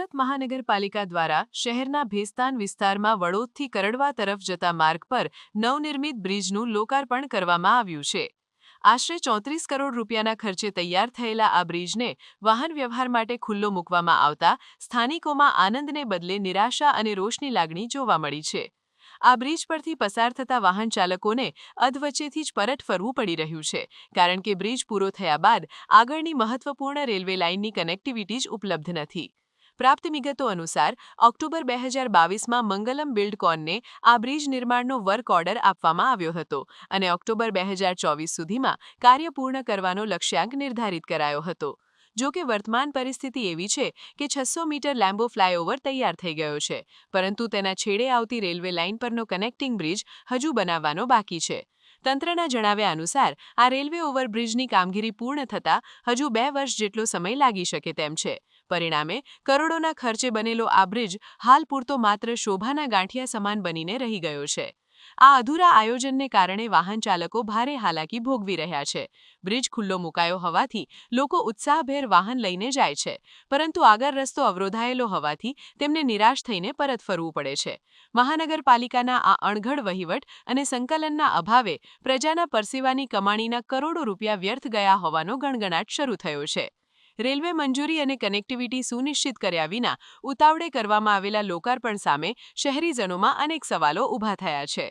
સુરત મહાનગરપાલિકા દ્વારા શહેરના ભેસ્તાન વિસ્તારમાં વડોદથી કરડવા તરફ જતા માર્ગ પર નવનિર્મિત બ્રિજનું લોકાર્પણ કરવામાં આવ્યું છે। આશરે 34 કરોડ રૂપિયાના ખર્ચે તૈયાર થયેલા આ બ્રિજને વાહન વ્યવહાર માટે ખુલ્લો મૂકવામાં આવતા સ્થાનિકોમાં આનંદને બદલે નિરાશા અને રોષની લાગણી જોવા મળી છે। આ બ્રિજ પરથી પસાર થતા વાહન ચાલકોને અધવચ્ચેથી જ પરત ફરવું પડી રહ્યું છે, કારણ કે બ્રિજ પૂરો થયા બાદ આગળની મહત્વપૂર્ણ રેલવે લાઇનની કનેક્ટિવિટી જ ઉપલબ્ધ નથી। પ્રાપ્ત વિગતો અનુસાર ઓક્ટોબર 2022માં મંગલમ બિલ્ડકોનને આ બ્રિજ નિર્માણનો વર્ક ઓર્ડર આપવામાં આવ્યો હતો અને ઓક્ટોબર 2024 સુધીમાં કાર્ય પૂર્ણ કરવાનો લક્ષ્યાંક નિર્ધારિત કરાયો હતો। જો કે વર્તમાન પરિસ્થિતિ એવી છે કે 600 મીટર લાંબો ફ્લાયઓવર તૈયાર થઈ ગયો છે, પરંતુ તેના છેડે આવતી રેલવે લાઇન પરનો કનેક્ટિંગ બ્રિજ હજુ બનાવવાનો બાકી છે। તંત્રના જણાવ્યા અનુસાર આ રેલવે ઓવરબ્રિજની કામગીરી પૂર્ણ થતાં હજુ 2 વર્ષ જેટલો સમય લાગી શકે તેમ છે। પરિણામે કરોડોના ખર્ચે બનેલો આ બ્રિજ હાલ પૂરતો માત્ર શોભાના ગાંઠિયા સમાન બનીને રહી ગયો છે। આ અધૂરા આયોજનને કારણે વાહન ચાલકો ભારે હાલાકી ભોગવી રહ્યા છે। બ્રિજ ખુલ્લો મુકાયો હોવાથી લોકો ઉત્સાહભેર વાહન લઈને જાય છે, પરંતુ આગળ રસ્તો અવરોધાયેલો હોવાથી તેમને નિરાશ થઈને પરત ફરવું પડે છે। મહાનગરપાલિકાના આ અણઘડ વહીવટ અને સંકલનના અભાવે પ્રજાના પરસેવાની કમાણીના કરોડો રૂપિયા વ્યર્થ ગયા હોવાનો ગણગણાટ શરૂ થયો છે। રેલવે મંજૂરી અને કનેક્ટિવિટી સુનિશ્ચિત કર્યા વિના ઉતાવળે કરવામાં આવેલા લોકાર્પણ સામે શહેરીજનોમાં અનેક સવાલો ઊભા થયા છે।